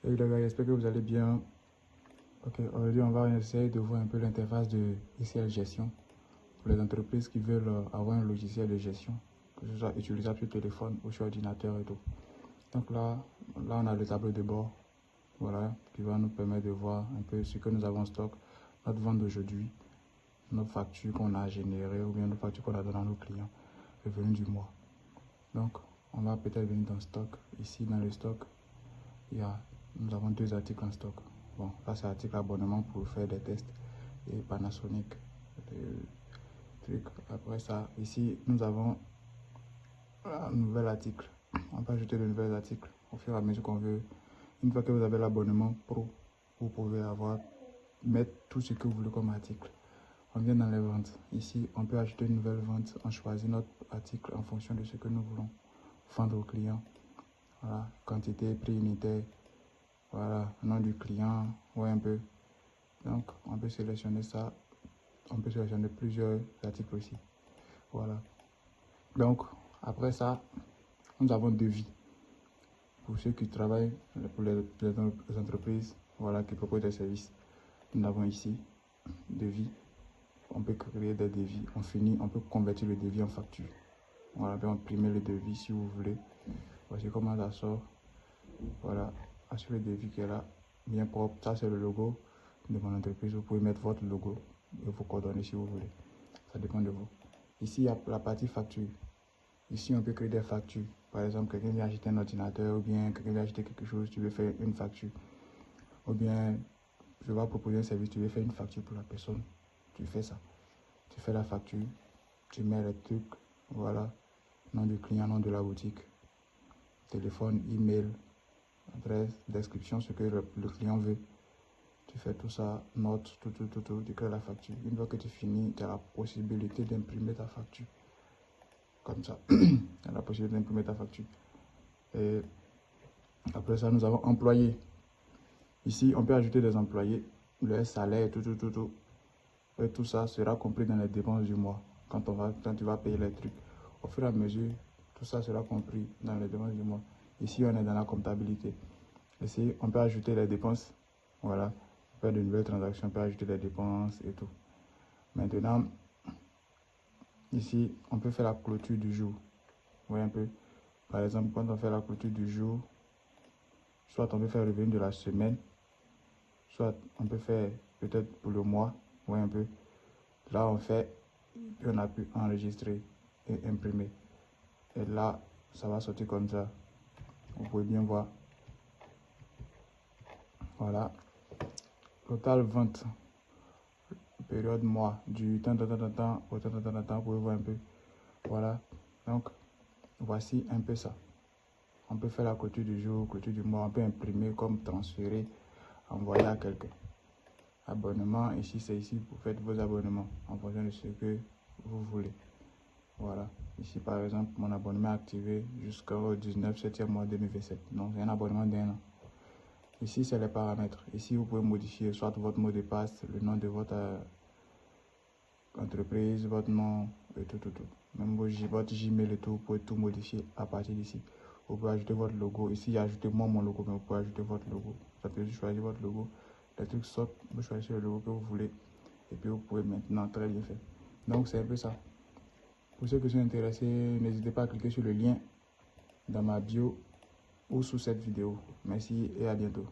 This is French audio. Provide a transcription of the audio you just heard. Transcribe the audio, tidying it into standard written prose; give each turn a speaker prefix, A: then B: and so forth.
A: Et les gars, j'espère que vous allez bien. Ok, aujourd'hui on va essayer de voir un peu l'interface de ICL Gestion pour les entreprises qui veulent avoir un logiciel de gestion, que ce soit utilisable sur téléphone ou sur ordinateur et tout. Donc là on a le tableau de bord, voilà, qui va nous permettre de voir un peu ce que nous avons en stock, notre vente d'aujourd'hui, nos factures qu'on a générées ou bien nos factures qu'on a données à nos clients, revenus du mois. Donc on va peut-être venir dans stock. Ici dans le stock, nous avons deux articles en stock. Bon, là c'est article abonnement pour faire des tests et Panasonic. Après ça, ici nous avons un nouvel article. On peut ajouter de nouveaux articles au fur et à mesure qu'on veut. Une fois que vous avez l'abonnement pro, vous pouvez mettre tout ce que vous voulez comme article. On vient dans les ventes. Ici, on peut ajouter une nouvelle vente. On choisit notre article en fonction de ce que nous voulons vendre au client. Voilà, quantité, prix unitaire. Voilà, nom du client, ouais un peu. Donc, on peut sélectionner ça. On peut sélectionner plusieurs articles aussi. Voilà. Donc, après ça, nous avons devis. Pour ceux qui travaillent, pour les entreprises, voilà, qui proposent des services. Nous avons ici, devis. On peut créer des devis. On peut convertir le devis en facture. Voilà, on peut imprimer le devis si vous voulez. Voici comment ça sort. Voilà, sur le devis qui est là, bien propre. Ça, c'est le logo de mon entreprise. Vous pouvez mettre votre logo et vos coordonnées si vous voulez. Ça dépend de vous. Ici, il y a la partie facture. Ici, on peut créer des factures. Par exemple, quelqu'un vient acheter un ordinateur ou bien quelqu'un vient acheter quelque chose, tu veux faire une facture. Ou bien, je vais proposer un service, tu veux faire une facture pour la personne. Tu fais ça. Tu fais la facture, tu mets les trucs, voilà, nom du client, nom de la boutique, téléphone, email, adresse, description, ce que le client veut. Tu fais tout ça, note, tout, tu crées la facture. Une fois que tu finis, tu as la possibilité d'imprimer ta facture. Comme ça, tu as la possibilité d'imprimer ta facture. Et après ça, nous avons employés. Ici, on peut ajouter des employés, le salaire, tout. Et tout ça sera compris dans les dépenses du mois. Quand tu vas payer les trucs, au fur et à mesure, tout ça sera compris dans les dépenses du mois. Ici, on est dans la comptabilité. Ici, on peut ajouter les dépenses. Voilà. On peut faire de nouvelles transactions, on peut ajouter les dépenses et tout. Maintenant, ici, on peut faire la clôture du jour. Vous voyez un peu. Par exemple, quand on fait la clôture du jour, soit on peut faire le revenu de la semaine, soit on peut faire peut-être pour le mois. Vous voyez un peu. Là, on fait, puis on a pu enregistrer et imprimer. Et là, ça va sortir comme ça. Vous pouvez bien voir. Voilà. Total vente. Période mois. Du temps au temps. Vous pouvez voir un peu. Voilà. Donc, voici un peu ça. On peut faire la clôture du jour, clôture du mois. On peut imprimer comme transférer, envoyer à quelqu'un. Abonnement. Ici, c'est ici. Vous faites vos abonnements en fonction de ce que vous voulez. Voilà. Ici, par exemple, mon abonnement est activé jusqu'au 19 septembre mois 2027. Donc, c'est un abonnement d'1 an. Ici, c'est les paramètres. Ici, vous pouvez modifier soit votre mot de passe, le nom de votre entreprise, votre nom et tout. Même votre Gmail et tout, vous pouvez tout modifier à partir d'ici. Vous pouvez ajouter votre logo. Ici, ajoutez moi mon logo, mais vous pouvez ajouter votre logo. Vous pouvez choisir votre logo. Les trucs sortent, vous choisissez le logo que vous voulez. Et puis, vous pouvez maintenant très bien faire. Donc, c'est un peu ça. Pour ceux qui sont intéressés, n'hésitez pas à cliquer sur le lien dans ma bio ou sous cette vidéo. Merci et à bientôt.